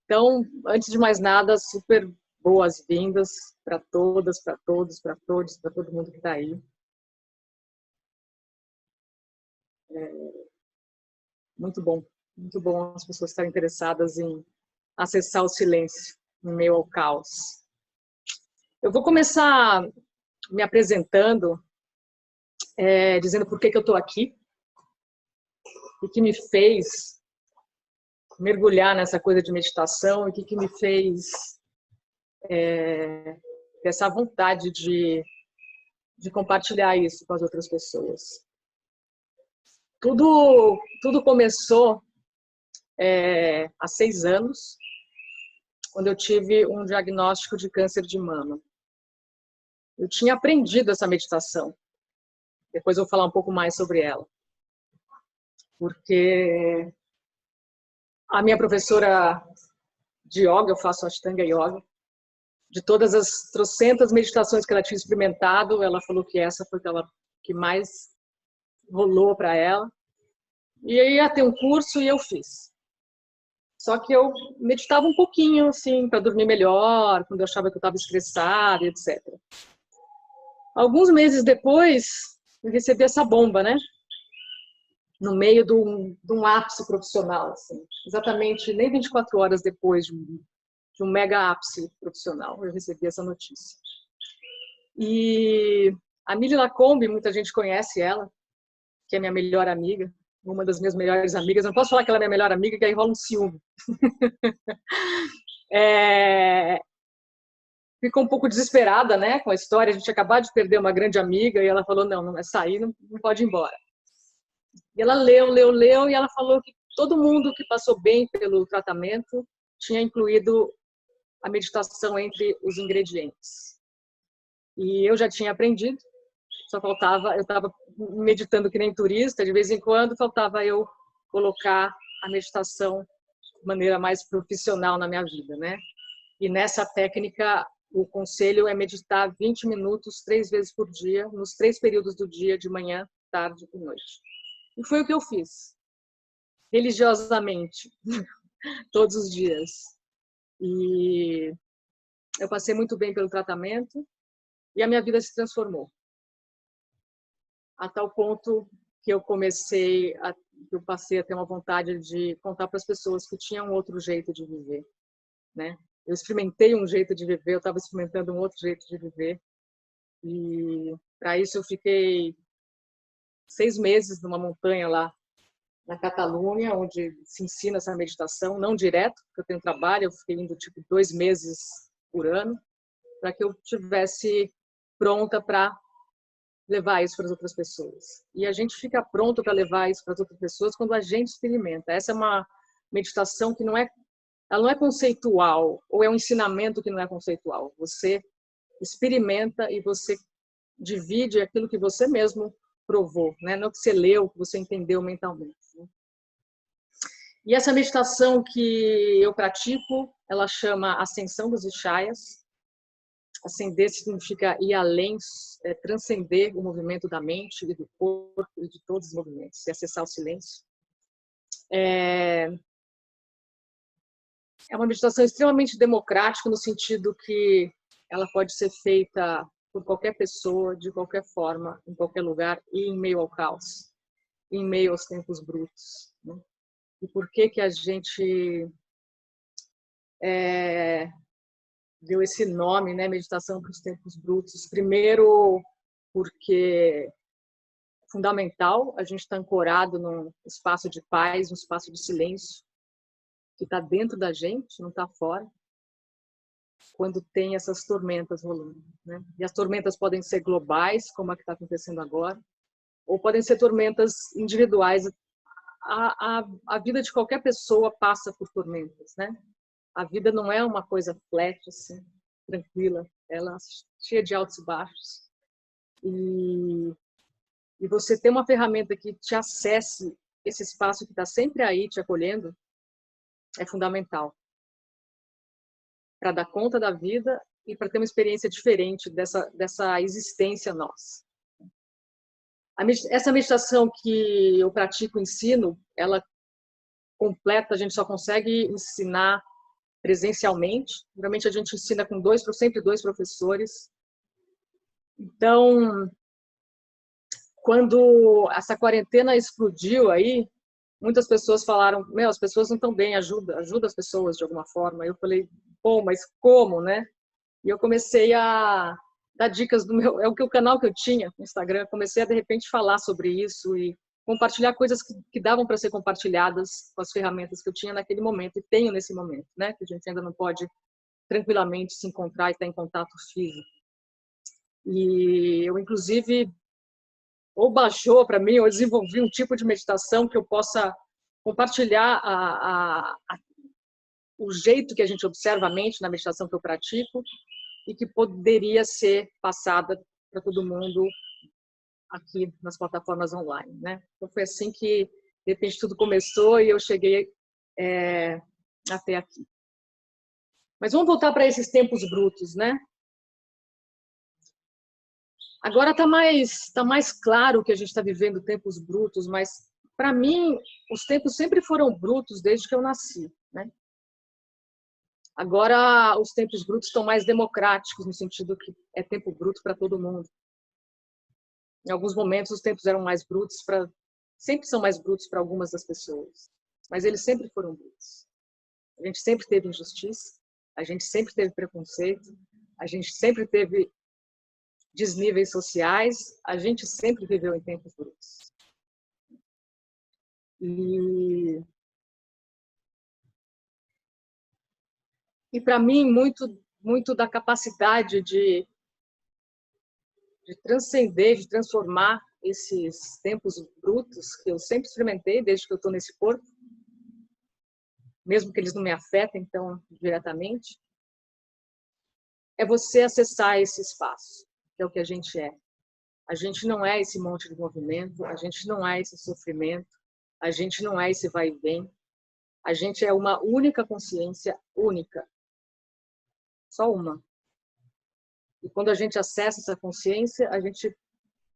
Então, antes de mais nada, super boas-vindas para todas, para todos, para todos, para todo mundo que está aí. Muito bom as pessoas estarem interessadas em acessar o silêncio em meio ao caos. Eu vou começar me apresentando, dizendo por que eu estou aqui e que me fez mergulhar nessa coisa de meditação e que me fez ter essa vontade de compartilhar isso com as outras pessoas. Tudo começou há 6 anos, quando eu tive um diagnóstico de câncer de mama. Eu tinha aprendido essa meditação. Depois eu vou falar um pouco mais sobre ela. Porque a minha professora de yoga, eu faço Ashtanga Yoga, de todas as trocentas meditações que ela tinha experimentado, ela falou que essa foi aquela que mais rolou para ela. E aí ia ter um curso e eu fiz. Só que eu meditava um pouquinho, assim, para dormir melhor, quando eu achava que eu estava estressada, etc. Alguns meses depois, eu recebi essa bomba, né? No meio de um ápice profissional, assim. Exatamente, nem 24 horas depois de um mega ápice profissional, eu recebi essa notícia. E a Mili Lacombe, muita gente conhece ela, que é minha melhor amiga, uma das minhas melhores amigas. Eu não posso falar que ela é minha melhor amiga, que aí rola um ciúme. Ficou um pouco desesperada, né, com a história. A gente acabou de perder uma grande amiga e ela falou, não é sair, não pode ir embora. E ela leu e ela falou que todo mundo que passou bem pelo tratamento tinha incluído a meditação entre os ingredientes. E eu já tinha aprendido, só faltava, eu estava meditando que nem turista, de vez em quando faltava eu colocar a meditação de maneira mais profissional na minha vida, né? E nessa técnica, o conselho é meditar 20 minutos, 3 vezes por dia, nos 3 períodos do dia, de manhã, tarde e noite. E foi o que eu fiz, religiosamente, todos os dias. E eu passei muito bem pelo tratamento e a minha vida se transformou. A tal ponto que eu passei a ter uma vontade de contar para as pessoas que tinha um outro jeito de viver, né? Eu experimentei um jeito de viver, eu estava experimentando um outro jeito de viver. E para isso eu fiquei 6 meses numa montanha lá na Catalunha, onde se ensina essa meditação, não direto, porque eu tenho trabalho, eu fiquei indo tipo 2 meses por ano, para que eu tivesse pronta para levar isso para as outras pessoas. E a gente fica pronto para levar isso para as outras pessoas quando a gente experimenta. Essa é uma meditação que ela não é conceitual, ou é um ensinamento que não é conceitual. Você experimenta e você divide aquilo que você mesmo provou, né? Não que você leu, que você entendeu mentalmente. Né? E essa meditação que eu pratico, ela chama Ascensão dos Ishayas. Ascender significa ir além, transcender o movimento da mente e do corpo e de todos os movimentos, e acessar o silêncio. É uma meditação extremamente democrática, no sentido que ela pode ser feita por qualquer pessoa, de qualquer forma, em qualquer lugar, e em meio ao caos, em meio aos tempos brutos. Né? E por que a gente deu esse nome, né, meditação para os tempos brutos? Primeiro, porque é fundamental, a gente está ancorado num espaço de paz, num espaço de silêncio, que está dentro da gente, não está fora, quando tem essas tormentas rolando. Né? E as tormentas podem ser globais, como a que está acontecendo agora, ou podem ser tormentas individuais. A vida de qualquer pessoa passa por tormentas, né? A vida não é uma coisa flat, assim, tranquila, ela é cheia de altos e baixos. E você ter uma ferramenta que te acesse esse espaço que está sempre aí te acolhendo é fundamental para dar conta da vida e para ter uma experiência diferente dessa existência nossa. Essa meditação que eu pratico, ensino, ela completa, a gente só consegue ensinar presencialmente. Geralmente a gente ensina com sempre dois professores. Então, quando essa quarentena explodiu aí, muitas pessoas falaram, as pessoas não estão bem, ajuda as pessoas de alguma forma. Eu falei, bom, mas como, né? E eu comecei a dar dicas do meu, o canal que eu tinha no Instagram, comecei a de repente falar sobre isso e compartilhar coisas que davam para ser compartilhadas com as ferramentas que eu tinha naquele momento e tenho nesse momento, né? Que a gente ainda não pode tranquilamente se encontrar e estar em contato físico. E eu, inclusive, ou baixou para mim, ou desenvolvi um tipo de meditação que eu possa compartilhar o jeito que a gente observa a mente na meditação que eu pratico e que poderia ser passada para todo mundo aqui nas plataformas online, né? Então foi assim que, de repente, tudo começou e eu cheguei até aqui. Mas vamos voltar para esses tempos brutos, né? Agora está mais claro que a gente está vivendo tempos brutos, mas, para mim, os tempos sempre foram brutos desde que eu nasci, né? Agora, os tempos brutos estão mais democráticos, no sentido que é tempo bruto para todo mundo. Em alguns momentos, os tempos eram mais brutos sempre são mais brutos para algumas das pessoas, mas eles sempre foram brutos. A gente sempre teve injustiça, a gente sempre teve preconceito, a gente sempre teve desníveis sociais, a gente sempre viveu em tempos brutos. E para mim, muito da capacidade de transcender, de transformar esses tempos brutos que eu sempre experimentei desde que eu estou nesse corpo, mesmo que eles não me afetem tão diretamente, é você acessar esse espaço, que é o que a gente é. A gente não é esse monte de movimento, a gente não é esse sofrimento, a gente não é esse vai e vem. A gente é uma única consciência, única. Só uma. E quando a gente acessa essa consciência, a gente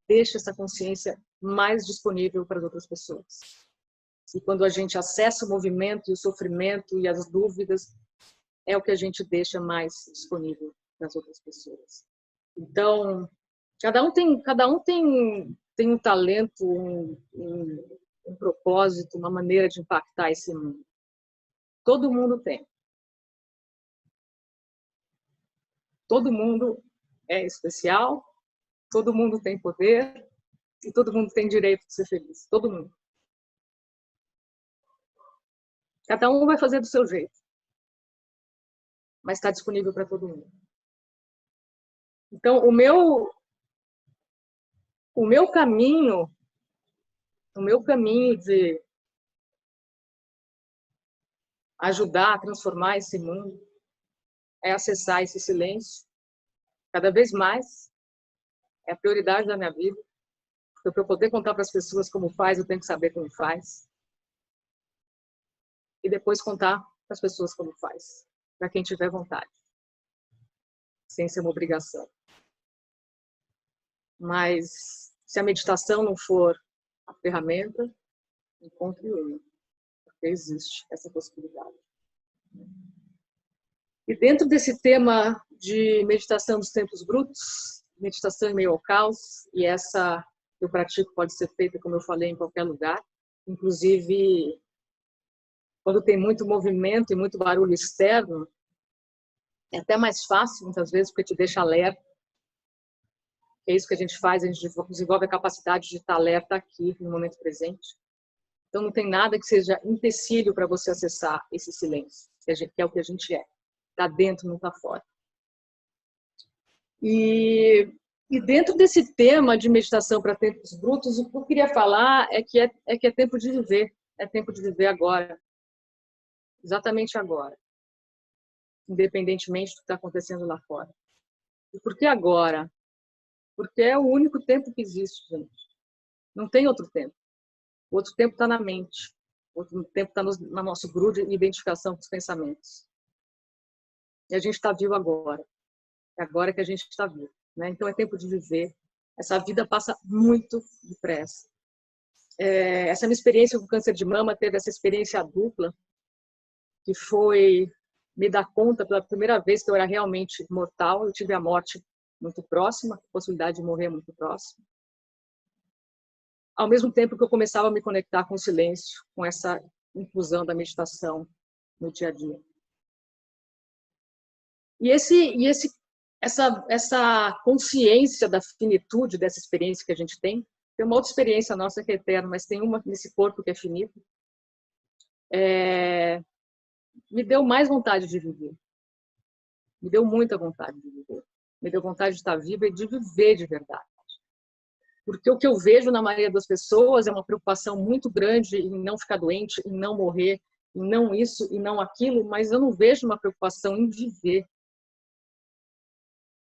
deixa essa consciência mais disponível para as outras pessoas. E quando a gente acessa o movimento e o sofrimento e as dúvidas, é o que a gente deixa mais disponível para as outras pessoas. Então, cada um tem um talento, um propósito, uma maneira de impactar esse mundo. Todo mundo tem. Todo mundo é especial, todo mundo tem poder e todo mundo tem direito de ser feliz. Todo mundo. Cada um vai fazer do seu jeito, mas está disponível para todo mundo. Então, o meu caminho de ajudar a transformar esse mundo é acessar esse silêncio cada vez mais. É a prioridade da minha vida. Porque para eu poder contar para as pessoas como faz, eu tenho que saber como faz. E depois contar para as pessoas como faz, para quem tiver vontade, sem ser uma obrigação. Mas se a meditação não for a ferramenta, encontre uma, porque existe essa possibilidade. E dentro desse tema de meditação dos tempos brutos, meditação em meio ao caos, e essa que eu pratico pode ser feita, como eu falei, em qualquer lugar, inclusive quando tem muito movimento e muito barulho externo, é até mais fácil, muitas vezes, porque te deixa alerta. É isso que a gente faz, a gente desenvolve a capacidade de estar alerta aqui, no momento presente. Então, não tem nada que seja empecilho para você acessar esse silêncio, que é o que a gente é. Está dentro, não está fora. E dentro desse tema de meditação para tempos brutos, o que eu queria falar é que é tempo de viver. É tempo de viver agora. Exatamente agora. Independentemente do que está acontecendo lá fora. E por que agora? Porque é o único tempo que existe, gente. Não tem outro tempo. O outro tempo está na mente. O outro tempo está no nosso grupo de identificação com os pensamentos. E a gente está vivo agora. É agora que a gente está vivo. Né? Então é tempo de viver. Essa vida passa muito depressa. Essa minha experiência com câncer de mama teve essa experiência dupla, que foi me dar conta pela primeira vez que eu era realmente mortal. Eu tive a morte muito próxima, a possibilidade de morrer muito próxima. Ao mesmo tempo que eu começava a me conectar com o silêncio, com essa inclusão da meditação no dia a dia. E essa consciência da finitude dessa experiência que a gente tem uma outra experiência nossa que é eterna, mas tem uma nesse corpo que é finito, me deu mais vontade de viver. Me deu muita vontade de viver. Me deu vontade de estar viva e de viver de verdade. Porque o que eu vejo na maioria das pessoas é uma preocupação muito grande em não ficar doente, em não morrer, em não isso e não aquilo, mas eu não vejo uma preocupação em viver.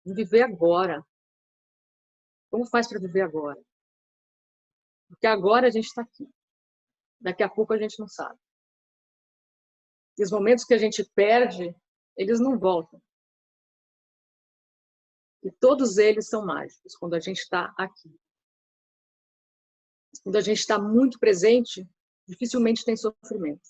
Em viver agora. Como faz para viver agora? Porque agora a gente está aqui. Daqui a pouco a gente não sabe. E os momentos que a gente perde, eles não voltam. E todos eles são mágicos quando a gente está aqui. Quando a gente está muito presente, dificilmente tem sofrimento.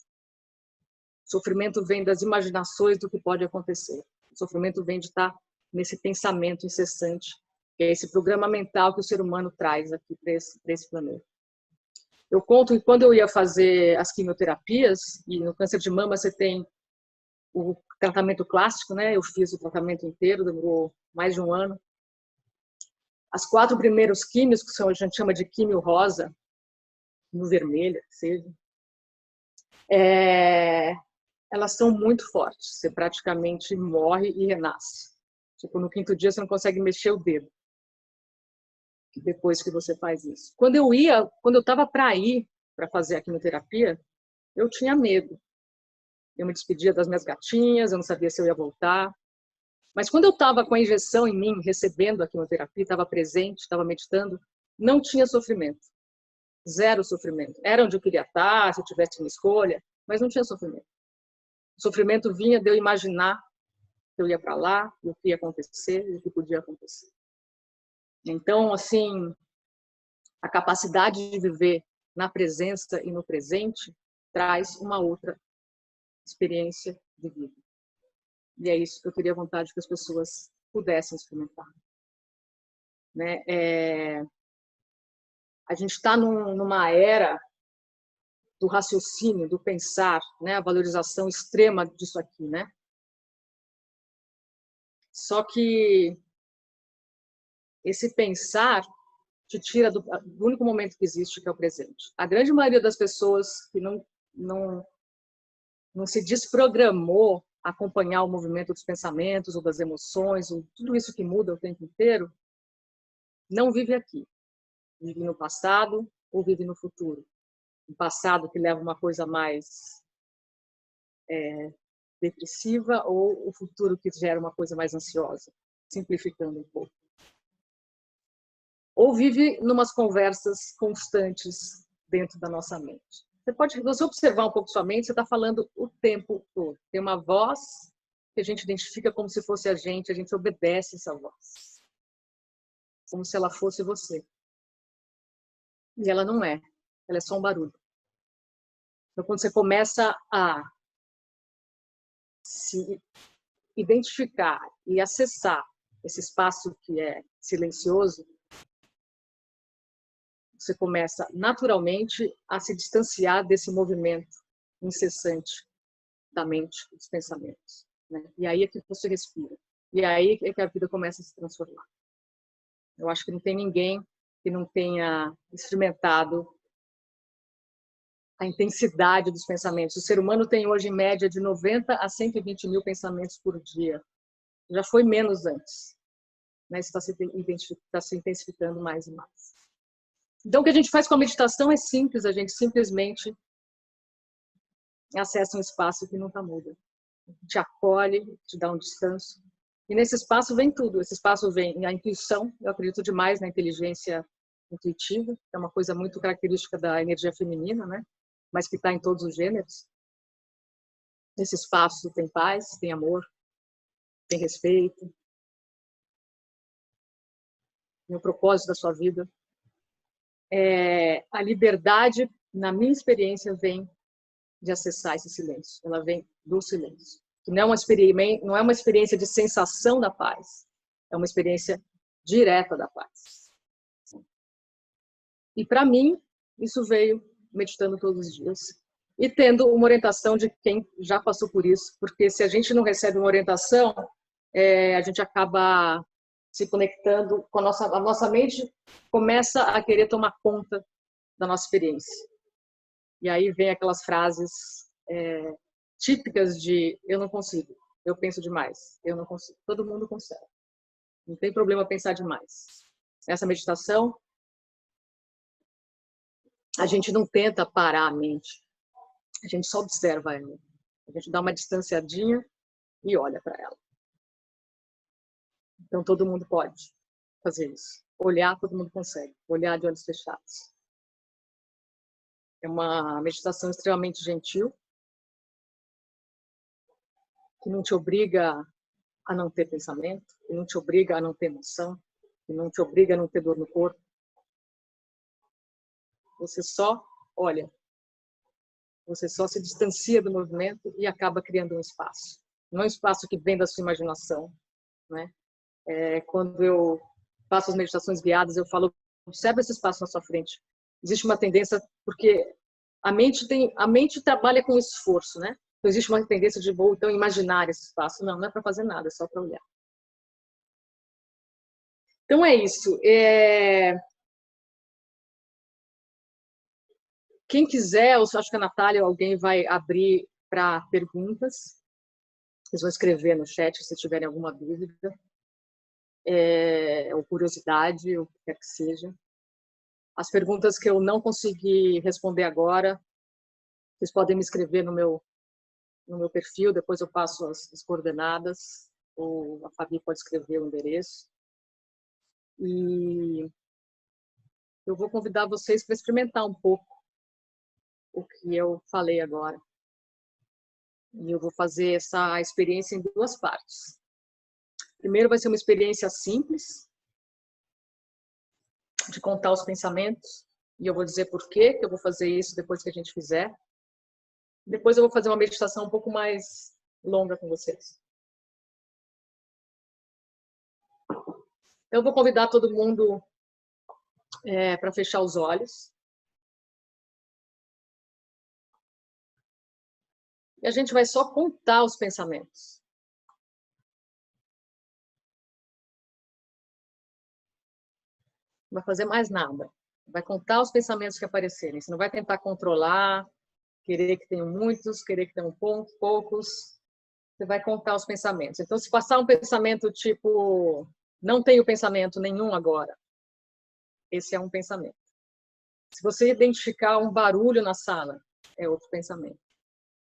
O sofrimento vem das imaginações do que pode acontecer. O sofrimento vem de estar nesse pensamento incessante, que é esse programa mental que o ser humano traz aqui para esse planeta. Eu conto que quando eu ia fazer as quimioterapias, e no câncer de mama você tem o tratamento clássico, né? Eu fiz o tratamento inteiro, demorou mais de um ano. As 4 primeiros químios, que a gente chama de químio rosa, no vermelho, seja, elas são muito fortes. Você praticamente morre e renasce. Tipo, no 5º dia você não consegue mexer o dedo. Depois que você faz isso. Quando eu estava para ir para fazer a quimioterapia, eu tinha medo. Eu me despedia das minhas gatinhas, eu não sabia se eu ia voltar. Mas quando eu estava com a injeção em mim, recebendo a quimioterapia, estava presente, estava meditando, não tinha sofrimento. 0 sofrimento. Era onde eu queria estar, se eu tivesse uma escolha, mas não tinha sofrimento. O sofrimento vinha de eu imaginar que eu ia para lá, o que ia acontecer e o que podia acontecer. Então, assim, a capacidade de viver na presença e no presente traz uma outra experiência de vida. E é isso que eu teria vontade que as pessoas pudessem experimentar. Né? A gente está numa era do raciocínio, do pensar, né? A valorização extrema disso aqui, né? Só que esse pensar te tira do único momento que existe, que é o presente. A grande maioria das pessoas que não se desprogramou a acompanhar o movimento dos pensamentos ou das emoções, ou tudo isso que muda o tempo inteiro, não vive aqui. Vive no passado ou vive no futuro. Um passado que leva uma coisa mais depressiva ou o futuro que gera uma coisa mais ansiosa, simplificando um pouco. Ou vive numas conversas constantes dentro da nossa mente. Se você observar um pouco sua mente, você está falando o tempo todo. Tem uma voz que a gente identifica como se fosse a gente obedece essa voz. Como se ela fosse você. E ela não é. Ela é só um barulho. Então, quando você começa a se identificar e acessar esse espaço que é silencioso, você começa naturalmente a se distanciar desse movimento incessante da mente, dos pensamentos. Né? E aí é que você respira. E aí é que a vida começa a se transformar. Eu acho que não tem ninguém que não tenha experimentado a intensidade dos pensamentos. O ser humano tem hoje, em média, de 90 a 120 mil pensamentos por dia. Já foi menos antes. Né? Isso está se intensificando mais e mais. Então, o que a gente faz com a meditação é simples. A gente simplesmente acessa um espaço que nunca muda. Te acolhe, te dá um descanso. E nesse espaço vem tudo. Esse espaço vem a intuição. Eu acredito demais na inteligência intuitiva. É uma coisa muito característica da energia feminina, né? Mas que está em todos os gêneros. Nesse espaço tem paz, tem amor, tem respeito, tem o propósito da sua vida. A liberdade, na minha experiência, vem de acessar esse silêncio. Ela vem do silêncio. que não é uma experiência de sensação da paz, é uma experiência direta da paz. E para mim, isso veio meditando todos os dias e tendo uma orientação de quem já passou por isso, porque se a gente não recebe uma orientação, a gente acaba se conectando com a nossa mente começa a querer tomar conta da nossa experiência. E aí vem aquelas frases típicas de eu não consigo, eu penso demais, eu não consigo. Todo mundo consegue. Não tem problema pensar demais. Nessa meditação, a gente não tenta parar a mente. A gente só observa ela. A gente dá uma distanciadinha e olha para ela. Então, todo mundo pode fazer isso. Olhar, todo mundo consegue. Olhar de olhos fechados. É uma meditação extremamente gentil, que não te obriga a não ter pensamento, que não te obriga a não ter emoção, que não te obriga a não ter dor no corpo. Você só olha. Você só se distancia do movimento e acaba criando um espaço. Não é um espaço que vem da sua imaginação, né? Quando eu faço as meditações guiadas, eu falo, observa esse espaço na sua frente. Existe uma tendência, porque a mente trabalha com esforço, né? Então existe uma tendência de vou então imaginar esse espaço. Não, não é para fazer nada, é só para olhar. Então é isso. Quem quiser, eu acho que a Natália ou alguém vai abrir para perguntas. Vocês vão escrever no chat se tiverem alguma dúvida. Ou curiosidade, ou o que quer que seja. As perguntas que eu não consegui responder agora, vocês podem me escrever no meu perfil, depois eu passo as coordenadas, ou a Fabi pode escrever o endereço. E eu vou convidar vocês para experimentar um pouco o que eu falei agora. E eu vou fazer essa experiência em duas partes. Primeiro vai ser uma experiência simples, de contar os pensamentos, e eu vou dizer por que eu vou fazer isso depois que a gente fizer. Depois eu vou fazer uma meditação um pouco mais longa com vocês. Eu vou convidar todo mundo para fechar os olhos. E a gente vai só contar os pensamentos. Não vai fazer mais nada. Vai contar os pensamentos que aparecerem. Você não vai tentar controlar, querer que tenham muitos, querer que tenham poucos. Você vai contar os pensamentos. Então, se passar um pensamento tipo, não tenho pensamento nenhum agora, esse é um pensamento. Se você identificar um barulho na sala, é outro pensamento.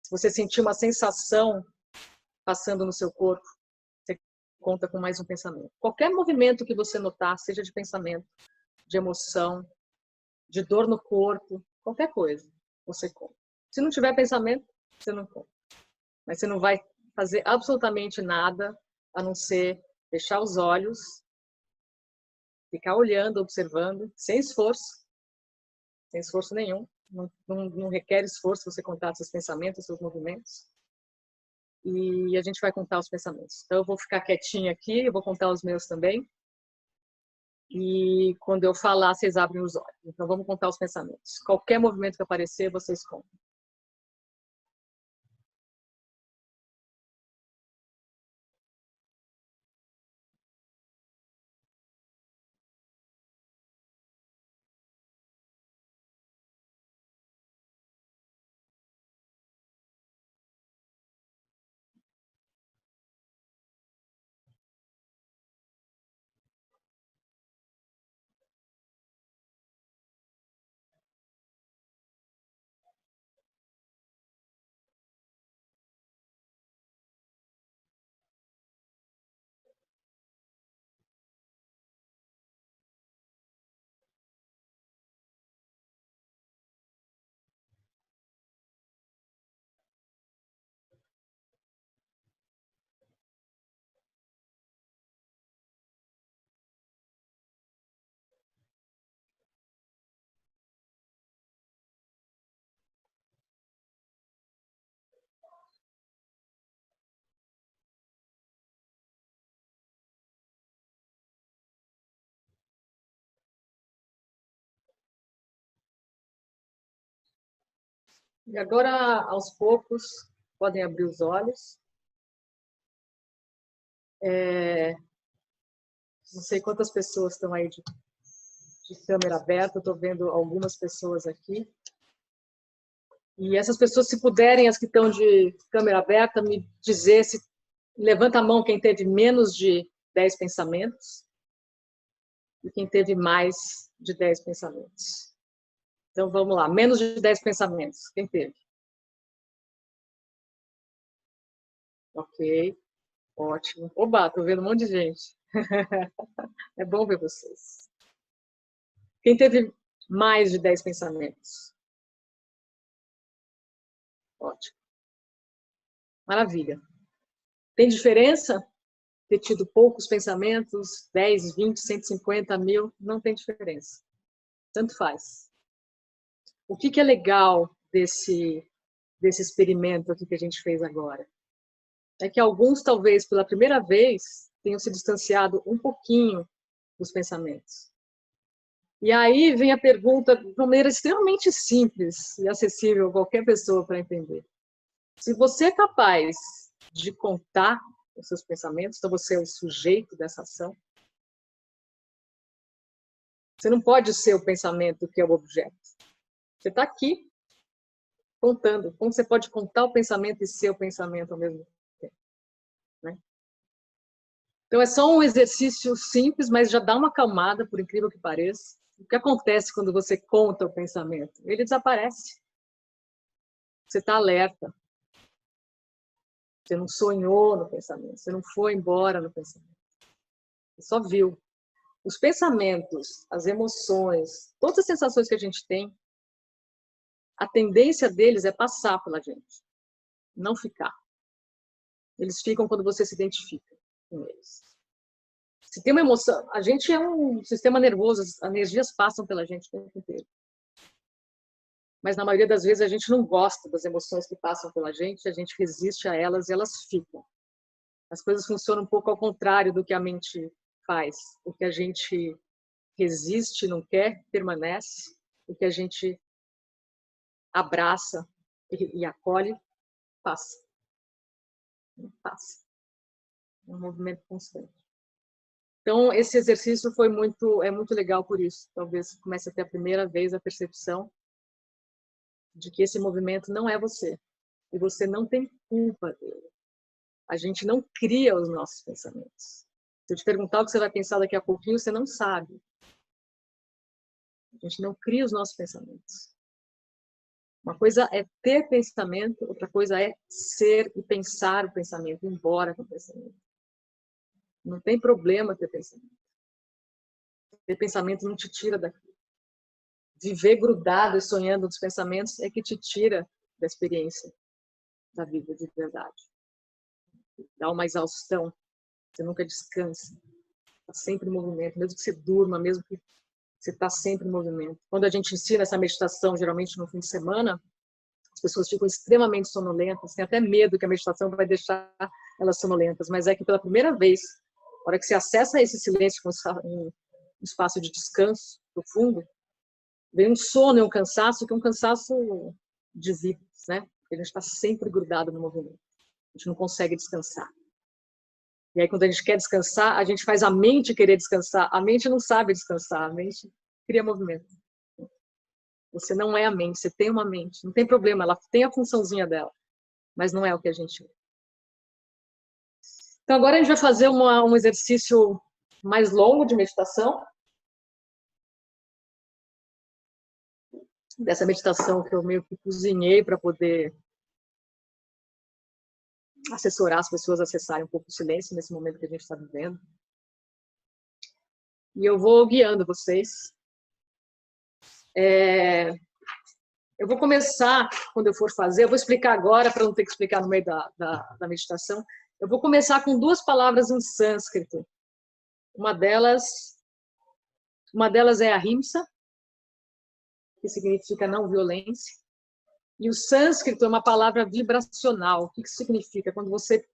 Se você sentir uma sensação passando no seu corpo, você conta com mais um pensamento. Qualquer movimento que você notar, seja de pensamento, de emoção, de dor no corpo, qualquer coisa, você conta. Se não tiver pensamento, você não conta. Mas você não vai fazer absolutamente nada a não ser fechar os olhos, ficar olhando, observando, sem esforço nenhum. Não requer esforço você contar seus pensamentos, seus movimentos. E a gente vai contar os pensamentos. Então eu vou ficar quietinha aqui, eu vou contar os meus também. E quando eu falar, vocês abrem os olhos. Então vamos contar os pensamentos. Qualquer movimento que aparecer, vocês contam. E agora, aos poucos, podem abrir os olhos. Não sei quantas pessoas estão aí de câmera aberta, estou vendo algumas pessoas aqui. E essas pessoas, se puderem, as que estão de câmera aberta, me dizer se... Levanta a mão quem teve menos de 10 pensamentos e quem teve mais de 10 pensamentos. Então, vamos lá. Menos de 10 pensamentos. Quem teve? Ok. Ótimo. Oba, estou vendo um monte de gente. É bom ver vocês. Quem teve mais de 10 pensamentos? Ótimo. Maravilha. Tem diferença ter tido poucos pensamentos, 10, 20, 150, 1000? Não tem diferença. Tanto faz. O que é legal desse experimento aqui que a gente fez agora? É que alguns, talvez, pela primeira vez, tenham se distanciado um pouquinho dos pensamentos. E aí vem a pergunta de uma maneira extremamente simples e acessível a qualquer pessoa para entender. Se você é capaz de contar os seus pensamentos, então você é o sujeito dessa ação, você não pode ser o pensamento que é o objeto. Você está aqui contando. Como você pode contar o pensamento e ser o pensamento ao mesmo tempo? Né? Então é só um exercício simples, mas já dá uma acalmada, por incrível que pareça. O que acontece quando você conta o pensamento? Ele desaparece. Você está alerta. Você não sonhou no pensamento, você não foi embora no pensamento. Você só viu. Os pensamentos, as emoções, todas as sensações que a gente tem, a tendência deles é passar pela gente, não ficar. Eles ficam quando você se identifica com eles. Se tem uma emoção, a gente é um sistema nervoso, as energias passam pela gente o tempo inteiro. Mas na maioria das vezes a gente não gosta das emoções que passam pela gente, a gente resiste a elas e elas ficam. As coisas funcionam um pouco ao contrário do que a mente faz. O que a gente resiste, não quer, permanece. O que a gente abraça e acolhe, passa. Passa. É um movimento constante. Então, esse exercício é muito legal por isso. Talvez comece a ter a primeira vez a percepção de que esse movimento não é você. E você não tem culpa dele. A gente não cria os nossos pensamentos. Se eu te perguntar o que você vai pensar daqui a pouquinho, você não sabe. A gente não cria os nossos pensamentos. Uma coisa é ter pensamento, outra coisa é ser e pensar o pensamento, ir embora com o pensamento. Não tem problema ter pensamento. Ter pensamento não te tira daqui. Viver grudado e sonhando nos pensamentos é que te tira da experiência da vida de verdade. Dá uma exaustão. Você nunca descansa. Está sempre em movimento. Mesmo que você durma, mesmo que você está sempre em movimento. Quando a gente ensina essa meditação, geralmente no fim de semana, as pessoas ficam extremamente sonolentas, têm até medo que a meditação vai deixar elas sonolentas, mas é que pela primeira vez, na hora que você acessa esse silêncio, um espaço de descanso profundo, vem um sono e um cansaço, que é um cansaço de vida, né? Porque a gente está sempre grudado no movimento. A gente não consegue descansar. E aí, quando a gente quer descansar, a gente faz a mente querer descansar. A mente não sabe descansar, a mente cria movimento. Você não é a mente, você tem uma mente. Não tem problema, ela tem a funçãozinha dela, mas não é o que a gente é. Então, agora a gente vai fazer um exercício mais longo de meditação. Dessa meditação que eu meio que cozinhei para poder assessorar as pessoas a acessarem um pouco o silêncio nesse momento que a gente está vivendo. E eu vou guiando vocês. Eu vou começar, quando eu for fazer, eu vou explicar agora, para não ter que explicar no meio da meditação. Eu vou começar com duas palavras em sânscrito. Uma delas é ahimsa, que significa não violência. E o sânscrito é uma palavra vibracional. O que isso significa? Quando você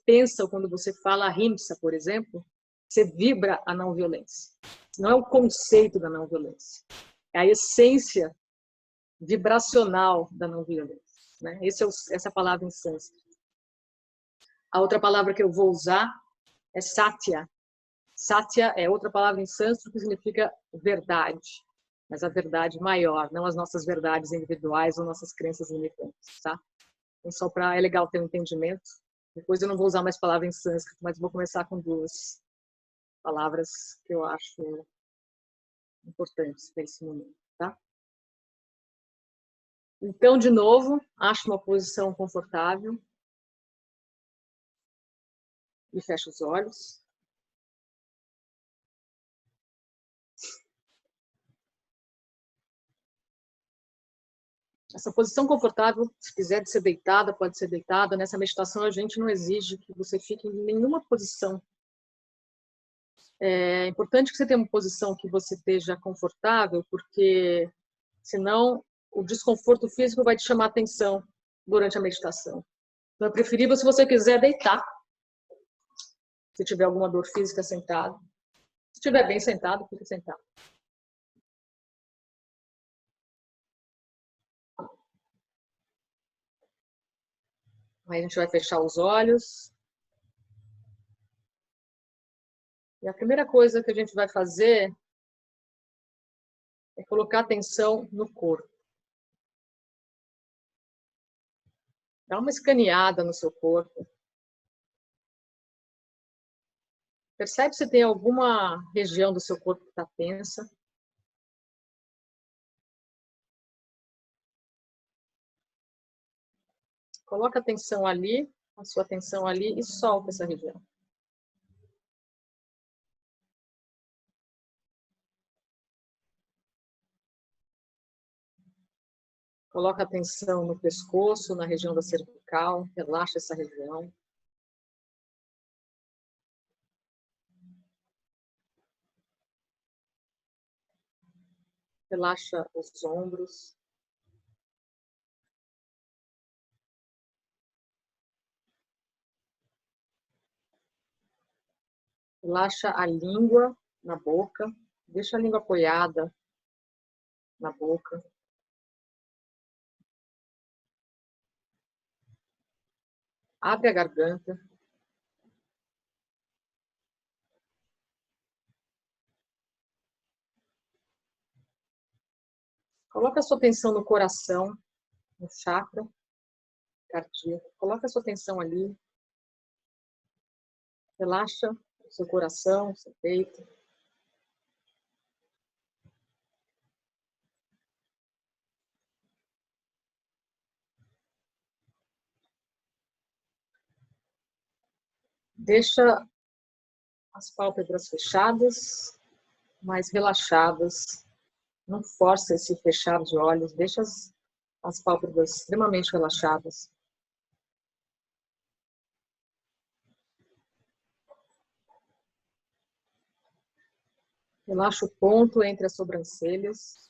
pensa ou quando você fala ahimsa, por exemplo, você vibra a não violência. Não é o conceito da não violência. É a essência vibracional da não violência, né? Essa é a palavra em sânscrito. A outra palavra que eu vou usar é satya. Satya é outra palavra em sânscrito que significa verdade, mas a verdade maior, não as nossas verdades individuais ou nossas crenças limitantes, tá? Então, é legal ter um entendimento. Depois eu não vou usar mais palavras em sânscrito, mas vou começar com duas palavras que eu acho importantes para esse momento, tá? Então, de novo, acho uma posição confortável e fecho os olhos. Essa posição confortável, se quiser ser deitada, pode ser deitada. Nessa meditação, a gente não exige que você fique em nenhuma posição. É importante que você tenha uma posição que você esteja confortável, porque senão o desconforto físico vai te chamar a atenção durante a meditação. Então, é preferível, se você quiser, deitar. Se tiver alguma dor física, sentado. Se estiver bem sentado, fique sentado. Aí a gente vai fechar os olhos. E a primeira coisa que a gente vai fazer é colocar atenção no corpo. Dá uma escaneada no seu corpo. Percebe se tem alguma região do seu corpo que está tensa. Coloca a atenção ali, a sua atenção ali e solta essa região. Coloca atenção no pescoço, na região da cervical, relaxa essa região. Relaxa os ombros. Relaxa a língua na boca. Deixa a língua apoiada na boca. Abre a garganta. Coloca a sua atenção no coração, no chakra cardíaco. Coloca a sua atenção ali. Relaxa o seu coração, o seu peito. Deixa as pálpebras fechadas, mas relaxadas. Não força esse fechar de olhos. Deixa as pálpebras extremamente relaxadas. Relaxa o ponto entre as sobrancelhas.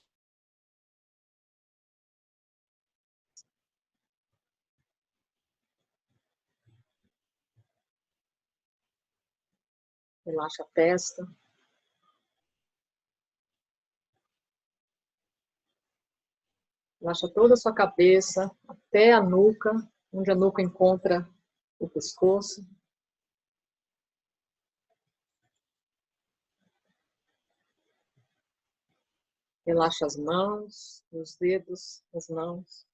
Relaxa a testa. Relaxa toda a sua cabeça, até a nuca, onde a nuca encontra o pescoço. Relaxa as mãos, os dedos das mãos.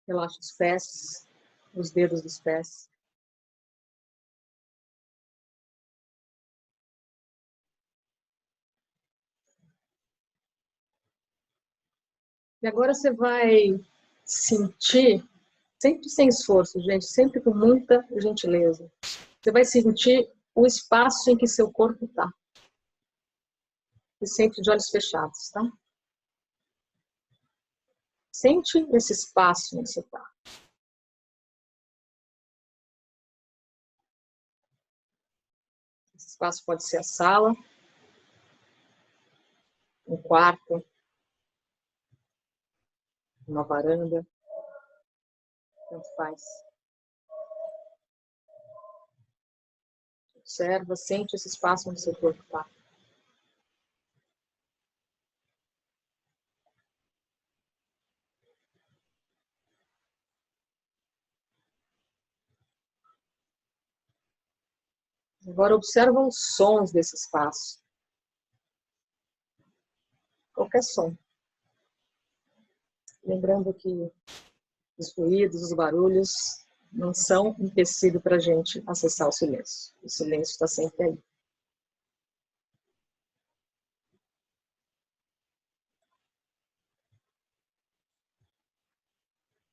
Relaxa os pés, os dedos dos pés. E agora você vai sentir, sempre sem esforço, gente, sempre com muita gentileza. Você vai sentir o espaço em que seu corpo está. E sempre de olhos fechados, tá? Sente esse espaço onde você está. Esse espaço pode ser a sala, um quarto, uma varanda, tanto faz. Observa, sente esse espaço onde seu corpo está. Agora observa os sons desse espaço. Qualquer som. Lembrando que os ruídos, os barulhos não são empecilho para a gente acessar o silêncio. O silêncio está sempre aí.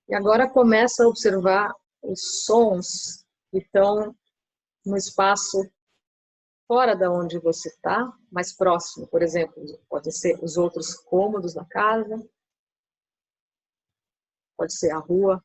E agora começa a observar os sons que estão no espaço fora da onde você está, mais próximo. Por exemplo, pode ser os outros cômodos da casa, pode ser a rua.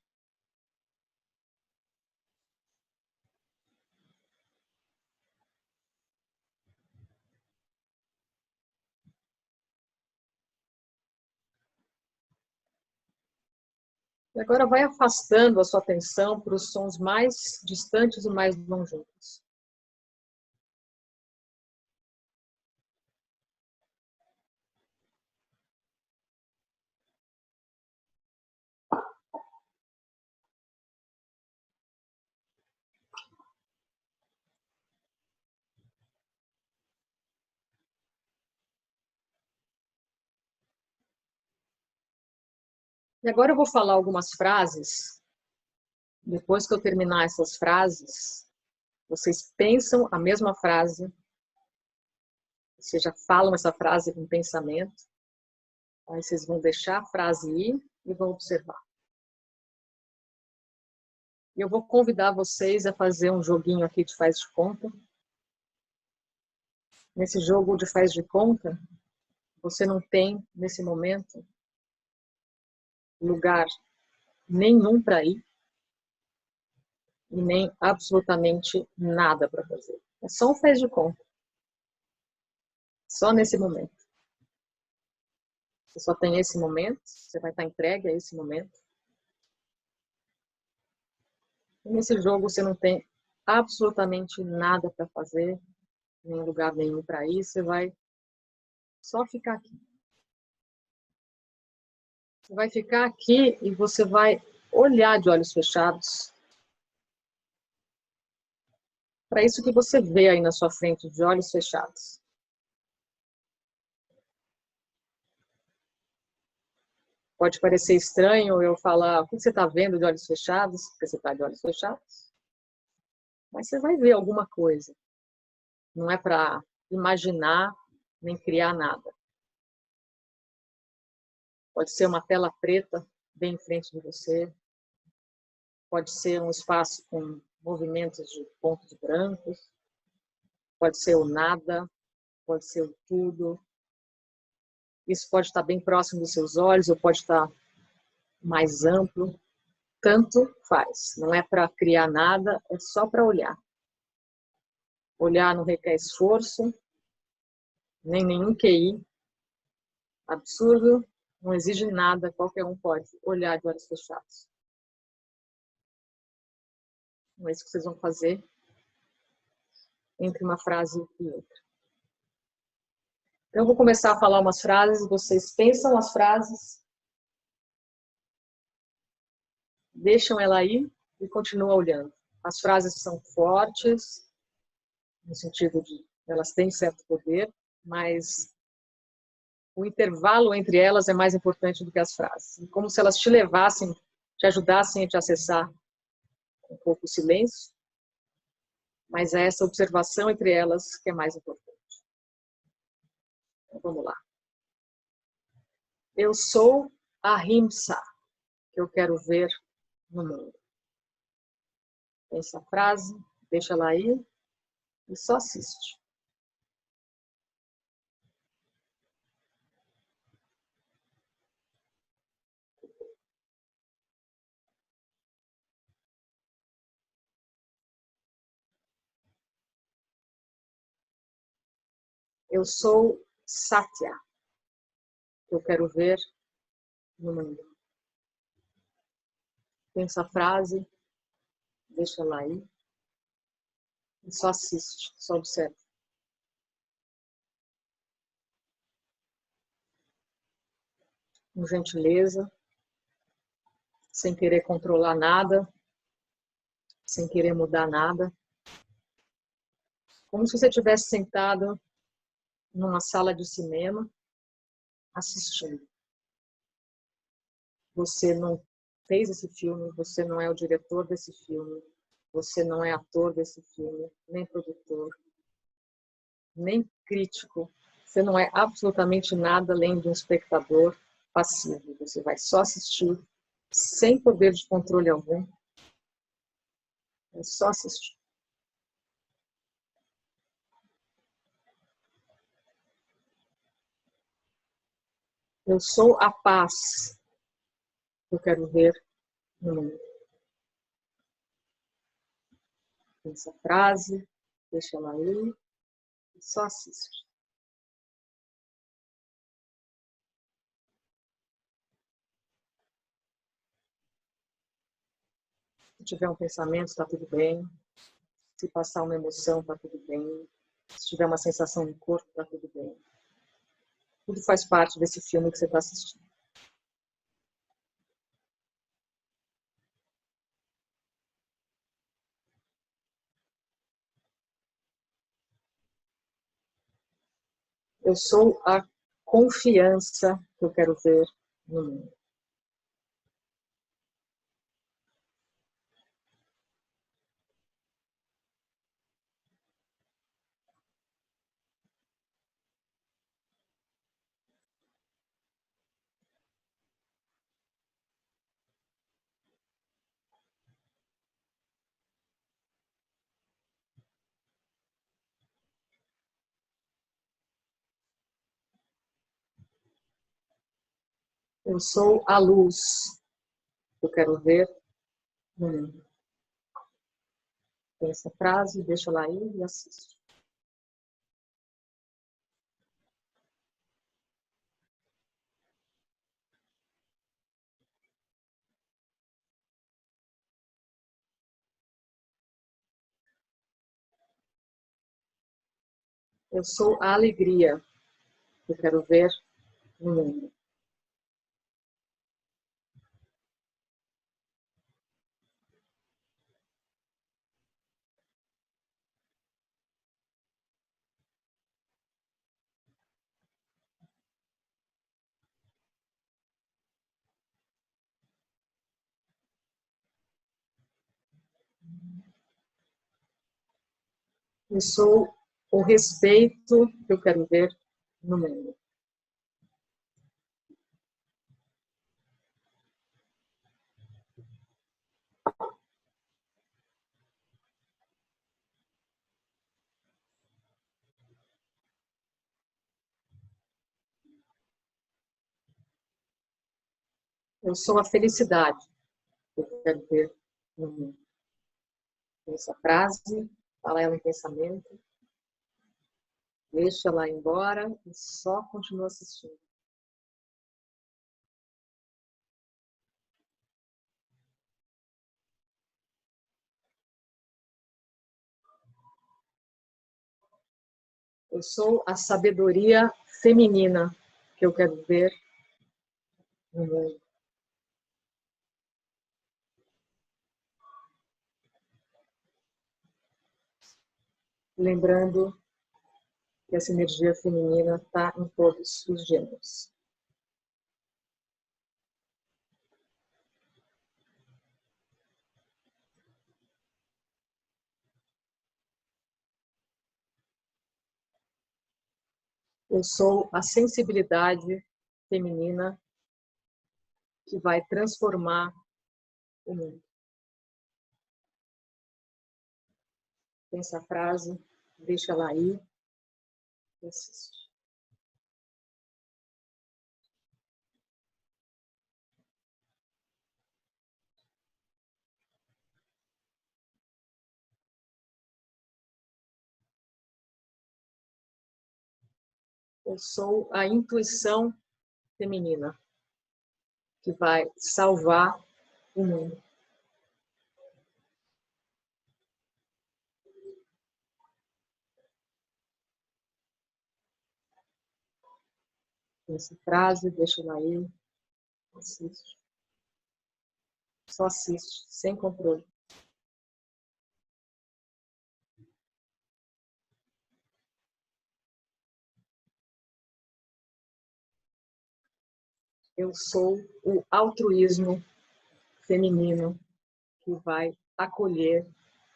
E agora vai afastando a sua atenção para os sons mais distantes e mais longínquos. E agora eu vou falar algumas frases. Depois que eu terminar essas frases, vocês pensam a mesma frase, ou seja, falam essa frase com pensamento. Aí vocês vão deixar a frase ir e vão observar. E eu vou convidar vocês a fazer um joguinho aqui de faz de conta. Nesse jogo de faz de conta, você não tem, nesse momento, lugar nenhum para ir e nem absolutamente nada para fazer. É só um faz de conta. Só nesse momento. Você só tem esse momento, você vai estar entregue a esse momento. E nesse jogo você não tem absolutamente nada para fazer, nem lugar nenhum para ir, você vai só ficar aqui. Você vai ficar aqui e você vai olhar de olhos fechados para isso que você vê aí na sua frente, de olhos fechados. Pode parecer estranho eu falar o que você está vendo de olhos fechados, porque você está de olhos fechados. Mas você vai ver alguma coisa. Não é para imaginar nem criar nada. Pode ser uma tela preta bem em frente de você. Pode ser um espaço com movimentos de pontos brancos. Pode ser o nada. Pode ser o tudo. Isso pode estar bem próximo dos seus olhos ou pode estar mais amplo. Tanto faz. Não é para criar nada, é só para olhar. Olhar não requer esforço, nem nenhum QI absurdo, não exige nada, qualquer um pode olhar de olhos fechados. Não é isso que vocês vão fazer entre uma frase e outra. Então, eu vou começar a falar umas frases, vocês pensam as frases, deixam ela aí e continuam olhando. As frases são fortes, no sentido de elas têm certo poder, mas o intervalo entre elas é mais importante do que as frases. Como se elas te levassem, te ajudassem a te acessar um pouco o silêncio, mas é essa observação entre elas que é mais importante. Então, vamos lá. Eu sou a Ahimsa, que eu quero ver no mundo. Essa frase, deixa ela aí e só assiste. Eu sou Satya, que eu quero ver no mundo. Pensa a frase, deixa ela aí e só assiste, só observa. Com gentileza, sem querer controlar nada, sem querer mudar nada. Como se você estivesse sentado numa sala de cinema, assistindo. Você não fez esse filme, você não é o diretor desse filme, você não é ator desse filme, nem produtor, nem crítico. Você não é absolutamente nada além de um espectador passivo. Você vai só assistir, sem poder de controle algum. É só assistir. Eu sou a paz que eu quero ver no mundo. Essa frase, deixa ela aí, só assiste. Se tiver um pensamento, está tudo bem. Se passar uma emoção, está tudo bem. Se tiver uma sensação no corpo, está tudo bem. Tudo faz parte desse filme que você está assistindo. Eu sou a confiança que eu quero ver no mundo. Eu sou a luz que eu quero ver no mundo. Tem essa frase, deixa lá aí e assiste. Eu sou a alegria que eu quero ver no mundo. Eu sou o respeito que eu quero ver no mundo. Eu sou a felicidade que eu quero ver no mundo. Essa frase, fala ela em pensamento, deixa ela embora e só continua assistindo. Eu sou a sabedoria feminina que eu quero ver no mundo. Lembrando que essa energia feminina está em todos os gêneros. Eu sou a sensibilidade feminina que vai transformar o mundo. Pensa a frase, deixa ela aí e assiste. Eu sou a intuição feminina que vai salvar o mundo. essa frase, deixa ela aí, assiste. Só assiste, sem controle. Eu sou o altruísmo feminino que vai acolher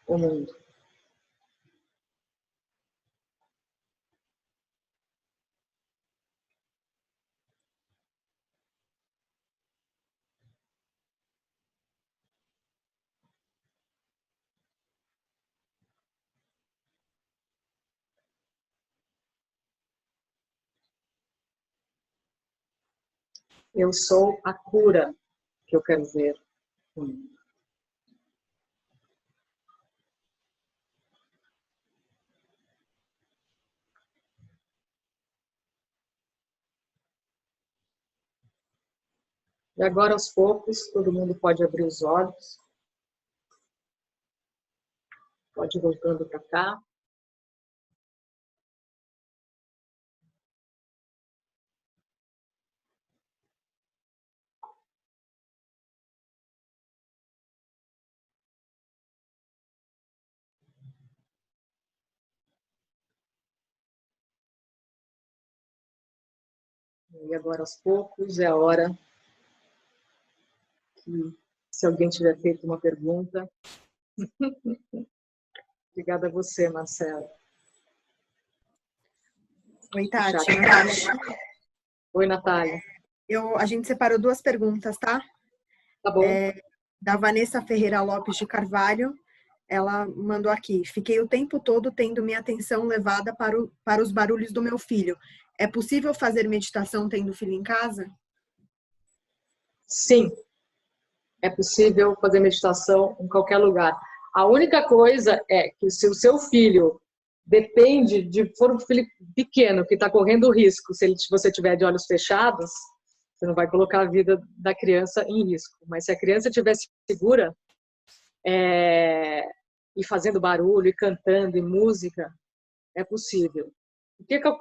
o mundo. Eu sou a cura que eu quero ver no mundo. E agora, aos poucos, todo mundo pode abrir os olhos, pode ir voltando para cá. E agora, aos poucos, é a hora que, se alguém tiver feito uma pergunta... Obrigada a você, Marcela. Oi, Tati. Natália. Oi, Natália. A gente separou 2 perguntas, tá? Tá bom. Da Vanessa Ferreira Lopes de Carvalho. Ela mandou aqui: fiquei o tempo todo tendo minha atenção levada para os barulhos do meu filho. É possível fazer meditação tendo filho em casa? Sim, é possível fazer meditação em qualquer lugar. A única coisa é que se o seu filho depende de for um filho pequeno que está correndo risco, se você tiver de olhos fechados, você não vai colocar a vida da criança em risco. Mas se a criança estiver segura e fazendo barulho, e cantando, e música, é possível.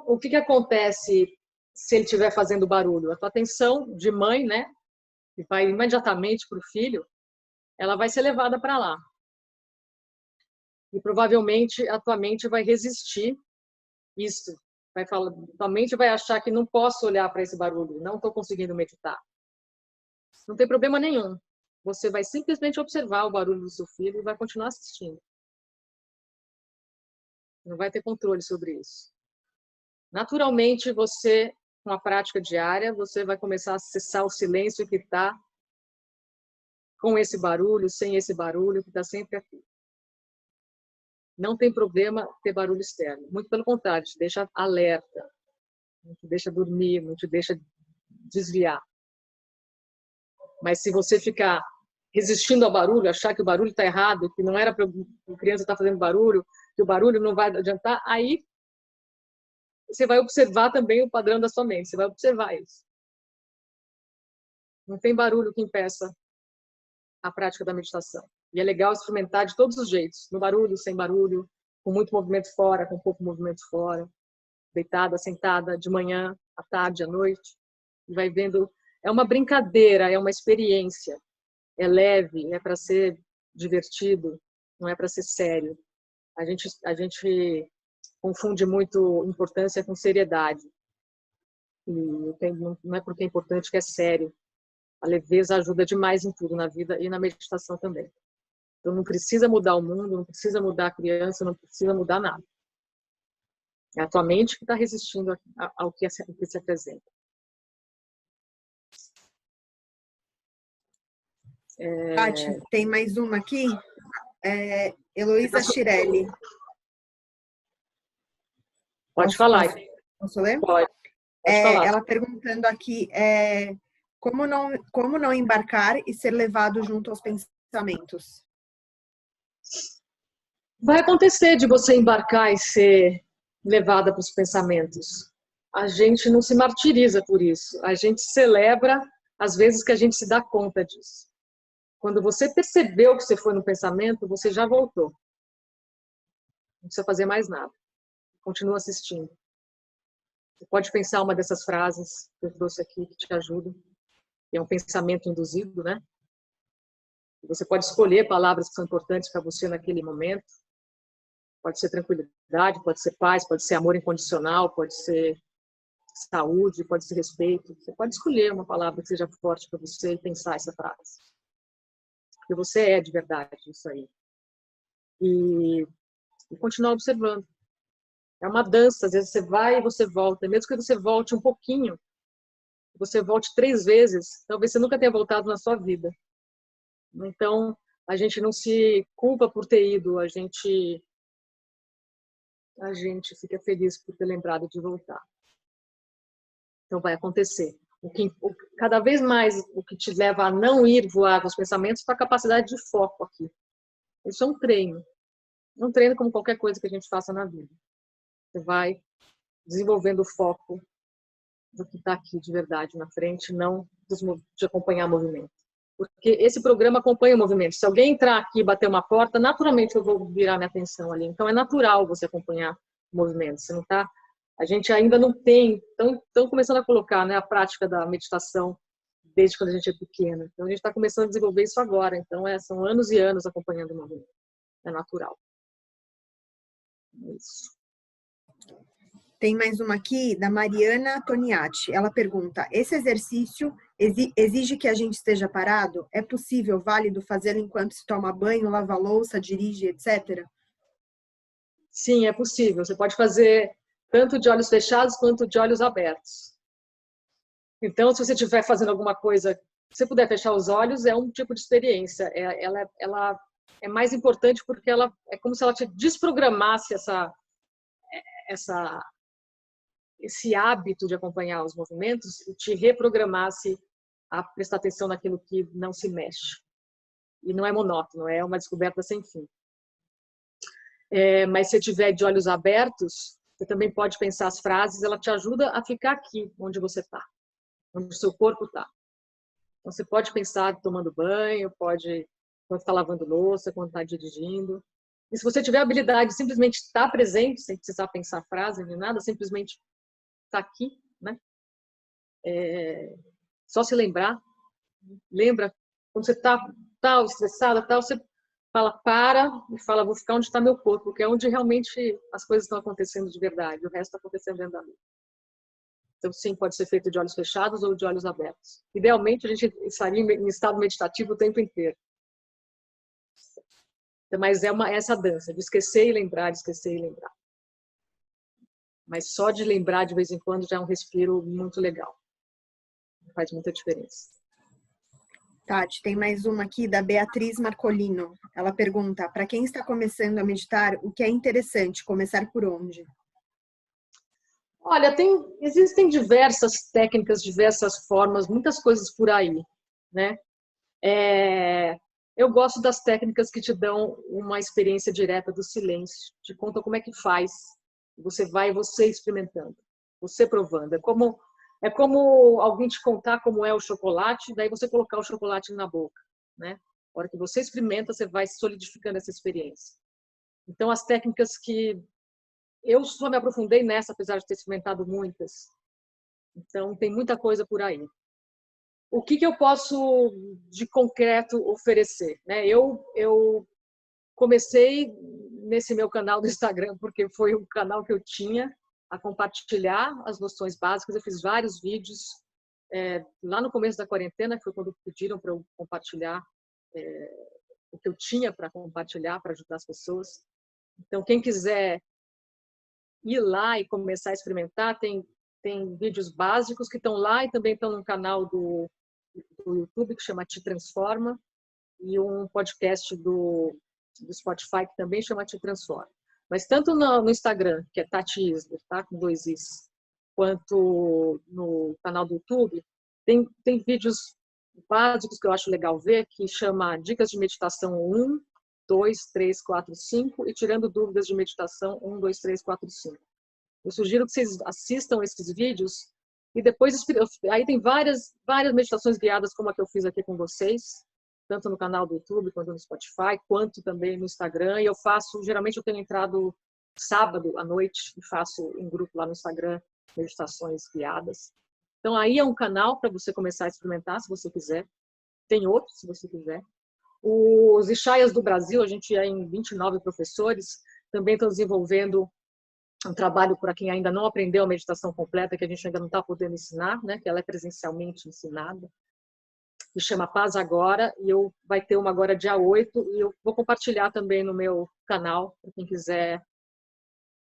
O que acontece se ele estiver fazendo barulho? A tua atenção de mãe, né, que vai imediatamente para o filho, ela vai ser levada para lá. E provavelmente a tua mente vai resistir isso. Tua mente vai achar que não posso olhar para esse barulho, não estou conseguindo meditar. Não tem problema nenhum. Você vai simplesmente observar o barulho do seu filho e vai continuar assistindo. Não vai ter controle sobre isso. Naturalmente, você, com a prática diária, você vai começar a acessar o silêncio que está com esse barulho, sem esse barulho, que está sempre aqui. Não tem problema ter barulho externo. Muito pelo contrário, te deixa alerta, não te deixa dormir, não te deixa desviar. Mas se você ficar resistindo ao barulho, achar que o barulho está errado, que não era para a criança estar fazendo barulho, que o barulho não vai adiantar, aí você vai observar também o padrão da sua mente, você vai observar isso. Não tem barulho que impeça a prática da meditação. E é legal experimentar de todos os jeitos, no barulho, sem barulho, com muito movimento fora, com pouco movimento fora, deitada, sentada, de manhã, à tarde, à noite, e vai vendo. É uma brincadeira, é uma experiência, é leve, é para ser divertido, não é para ser sério. A gente confunde muito importância com seriedade. E não é porque é importante que é sério. A leveza ajuda demais em tudo na vida e na meditação também. Então não precisa mudar o mundo, não precisa mudar a criança, não precisa mudar nada. É a tua mente que está resistindo ao que se apresenta. Tati, tem mais uma aqui. Heloísa Chirelli. Pode falar. Posso ler? Pode falar. Ela perguntando aqui como não embarcar e ser levado junto aos pensamentos. Vai acontecer de você embarcar e ser levada para os pensamentos. A gente não se martiriza por isso. A gente celebra as vezes que a gente se dá conta disso. Quando você percebeu que você foi no pensamento, você já voltou. Não precisa fazer mais nada. Continua assistindo. Você pode pensar uma dessas frases que eu trouxe aqui, que te ajudam, que é um pensamento induzido, né? Você pode escolher palavras que são importantes para você naquele momento. Pode ser tranquilidade, pode ser paz, pode ser amor incondicional, pode ser saúde, pode ser respeito. Você pode escolher uma palavra que seja forte para você e pensar essa frase. Porque você é de verdade isso aí. E continuar observando. É uma dança, às vezes você vai e você volta. Mesmo que você volte um pouquinho, você volte 3 vezes, talvez você nunca tenha voltado na sua vida. Então, a gente não se culpa por ter ido, a gente fica feliz por ter lembrado de voltar. Então, vai acontecer. Cada vez mais, o que te leva a não ir voar com os pensamentos é a capacidade de foco aqui. Isso é um treino. É um treino como qualquer coisa que a gente faça na vida. Você vai desenvolvendo o foco do que está aqui de verdade na frente, não de acompanhar o movimento. Porque esse programa acompanha o movimento. Se alguém entrar aqui e bater uma porta, naturalmente eu vou virar minha atenção ali. Então é natural você acompanhar o movimento. Você não tá, a gente ainda não tem, estão começando a colocar, né, a prática da meditação desde quando a gente é pequena. Então a gente está começando a desenvolver isso agora. Então são anos e anos acompanhando o movimento. É natural. Isso. Tem mais uma aqui, da Mariana Toniati. Ela pergunta, esse exercício exige que a gente esteja parado? É possível, válido, fazê-lo enquanto se toma banho, lava a louça, dirige, etc.? Sim, é possível. Você pode fazer tanto de olhos fechados quanto de olhos abertos. Então, se você estiver fazendo alguma coisa, se você puder fechar os olhos, é um tipo de experiência. Ela é mais importante porque ela é como se ela te desprogramasse esse hábito de acompanhar os movimentos e te reprogramasse a prestar atenção naquilo que não se mexe. E não é monótono, é uma descoberta sem fim. Mas se tiver de olhos abertos, você também pode pensar as frases, ela te ajuda a ficar aqui, onde você está, onde o seu corpo está. Então, você pode pensar tomando banho, pode quando está lavando louça, quando está dirigindo. E se você tiver a habilidade de simplesmente estar presente, sem precisar pensar frase nem nada, simplesmente estar aqui, né? Só se lembra, quando você está estressada, você fala, para e fala, vou ficar onde está meu corpo, porque é onde realmente as coisas estão acontecendo de verdade, o resto está acontecendo dentro da mente. Então, sim, pode ser feito de olhos fechados ou de olhos abertos. Idealmente, a gente estaria em estado meditativo o tempo inteiro. Mas é essa dança, de esquecer e lembrar, de esquecer e lembrar. Mas só de lembrar de vez em quando já é um respiro muito legal. Faz muita diferença. Tati, tem mais uma aqui da Beatriz Marcolino. Ela pergunta, para quem está começando a meditar, o que é interessante? Começar por onde? Olha, existem diversas técnicas, diversas formas, muitas coisas por aí, né? Eu gosto das técnicas que te dão uma experiência direta do silêncio, te contam como é que faz. Você vai, você experimentando, você provando. É como alguém te contar como é o chocolate, daí você colocar o chocolate na boca, né? Na hora que você experimenta, você vai solidificando essa experiência. Então, as técnicas que eu só me aprofundei nessa, apesar de ter experimentado muitas. Então, tem muita coisa por aí. O que eu posso, de concreto, oferecer? Né? Eu comecei nesse meu canal do Instagram, porque foi um canal que eu tinha a compartilhar as noções básicas. Eu fiz vários vídeos lá no começo da quarentena, que foi quando pediram para eu compartilhar o que eu tinha para compartilhar, para ajudar as pessoas. Então, quem quiser ir lá e começar a experimentar, tem vídeos básicos que estão lá e também estão no canal do YouTube, que chama Te Transforma, e um podcast do Spotify, que também chama Te Transforma. Mas tanto no Instagram, que é Tati Isler, tá? Com 2 Is, quanto no canal do YouTube, tem vídeos básicos que eu acho legal ver, que chama Dicas de Meditação 1, 2, 3, 4, 5 e Tirando Dúvidas de Meditação 1, 2, 3, 4, 5. Eu sugiro que vocês assistam esses vídeos e depois aí tem várias meditações guiadas como a que eu fiz aqui com vocês, tanto no canal do YouTube quanto no Spotify, quanto também no Instagram. E geralmente eu tenho entrado sábado à noite e faço em grupo lá no Instagram meditações guiadas. Então, aí é um canal para você começar a experimentar, se você quiser. Tem outros, se você quiser. Os Ishayas do Brasil, a gente é em 29 professores, também estão desenvolvendo um trabalho para quem ainda não aprendeu a meditação completa, que a gente ainda não está podendo ensinar, né? Que ela é presencialmente ensinada. Que chama Paz Agora, e vai ter uma agora dia 8, e eu vou compartilhar também no meu canal, para quem quiser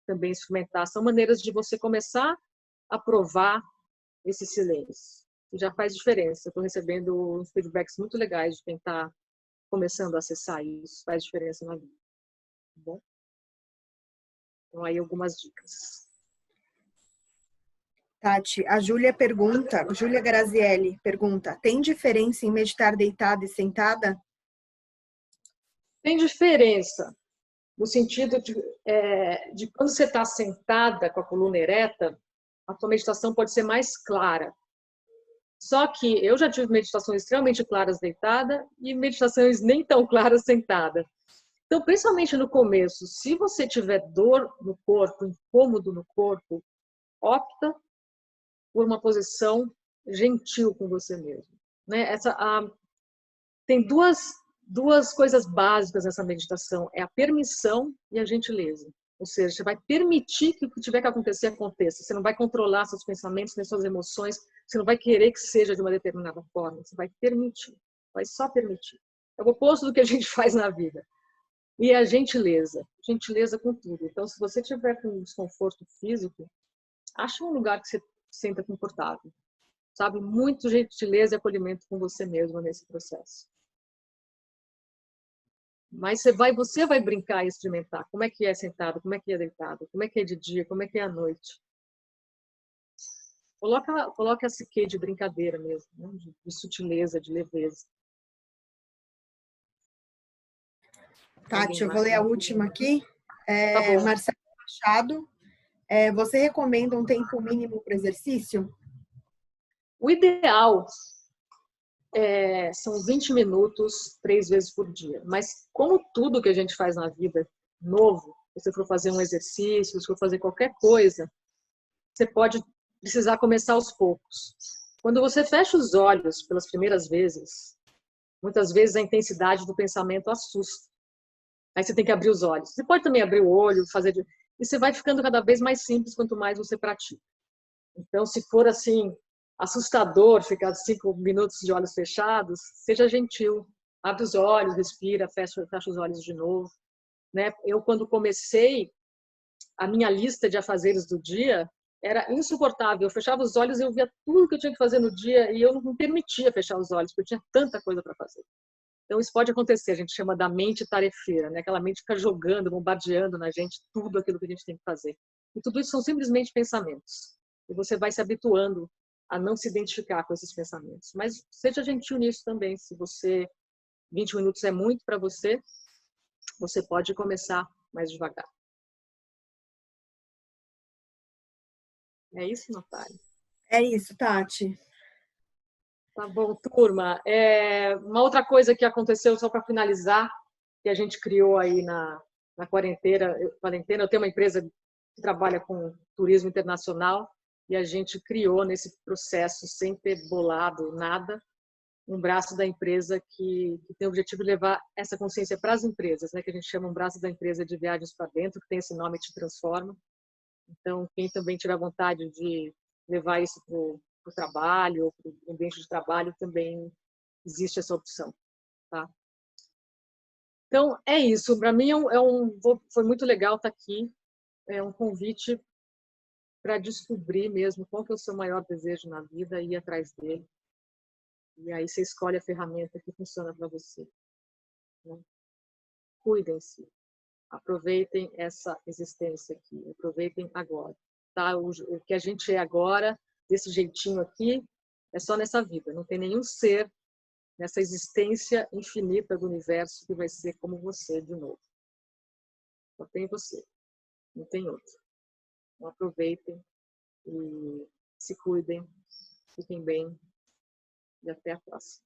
também experimentar. São maneiras de você começar a provar esse silêncio. E já faz diferença. Estou recebendo uns feedbacks muito legais de quem está começando a acessar isso. Faz diferença na vida. Tá bom? Então, aí algumas dicas. Tati, a Júlia Grazielli pergunta, tem diferença em meditar deitada e sentada? Tem diferença no sentido de quando você está sentada com a coluna ereta, a tua meditação pode ser mais clara. Só que eu já tive meditações extremamente claras deitada e meditações nem tão claras sentada. Então, principalmente no começo, se você tiver dor no corpo, incômodo no corpo, opta por uma posição gentil com você mesmo. Né? Tem duas coisas básicas nessa meditação, é a permissão e a gentileza. Ou seja, você vai permitir que o que tiver que acontecer, aconteça. Você não vai controlar seus pensamentos, nem suas emoções, você não vai querer que seja de uma determinada forma, você vai permitir, vai só permitir. É o oposto do que a gente faz na vida. E a gentileza com tudo. Então, se você tiver com desconforto físico, acha um lugar que você se sinta confortável. Sabe? Muito gentileza e acolhimento com você mesmo nesse processo. Mas você vai brincar e experimentar. Como é que é sentado, como é que é deitado, como é que é de dia, como é que é à noite. Coloca esse quê de brincadeira mesmo, né? de sutileza, de leveza. Tati, eu vou ler a última aqui. Tá Marcelo Machado, você recomenda um tempo mínimo para exercício? O ideal são 20 minutos, 3 vezes por dia. Mas como tudo que a gente faz na vida novo, se você for fazer um exercício, se for fazer qualquer coisa, você pode precisar começar aos poucos. Quando você fecha os olhos pelas primeiras vezes, muitas vezes a intensidade do pensamento assusta. Aí você tem que abrir os olhos. Você pode também abrir o olho, e você vai ficando cada vez mais simples quanto mais você pratica. Então, se for assim, assustador ficar 5 minutos de olhos fechados, seja gentil. Abre os olhos, respira, fecha os olhos de novo. Né? Eu, quando comecei, a minha lista de afazeres do dia era insuportável. Eu fechava os olhos e eu via tudo que eu tinha que fazer no dia e eu não me permitia fechar os olhos, porque eu tinha tanta coisa para fazer. Então, isso pode acontecer, a gente chama da mente tarefeira, né? Aquela mente fica jogando, bombardeando na gente tudo aquilo que a gente tem que fazer. E tudo isso são simplesmente pensamentos. E você vai se habituando a não se identificar com esses pensamentos. Mas seja gentil nisso também. Se 20 minutos é muito para você, você pode começar mais devagar. É isso, Natália? É isso, Tati. Tá bom, turma. Uma outra coisa que aconteceu, só para finalizar, que a gente criou aí na quarentena, eu tenho uma empresa que trabalha com turismo internacional e a gente criou nesse processo, sem ter bolado nada, um braço da empresa que tem o objetivo de levar essa consciência para as empresas, né? Que a gente chama um braço da empresa de viagens para dentro, que tem esse nome Te Transforma. Então, quem também tiver vontade de levar isso para o trabalho, para o ambiente de trabalho, também existe essa opção. Tá? Então, é isso. Para mim, foi muito legal estar aqui. É um convite para descobrir mesmo qual que é o seu maior desejo na vida e ir atrás dele. E aí você escolhe a ferramenta que funciona para você. Né? Cuidem-se. Aproveitem essa existência aqui. Aproveitem agora. Tá? O que a gente é agora, desse jeitinho aqui, é só nessa vida. Não tem nenhum ser nessa existência infinita do universo que vai ser como você de novo. Só tem você. Não tem outro. Então, aproveitem e se cuidem. Fiquem bem. E até a próxima.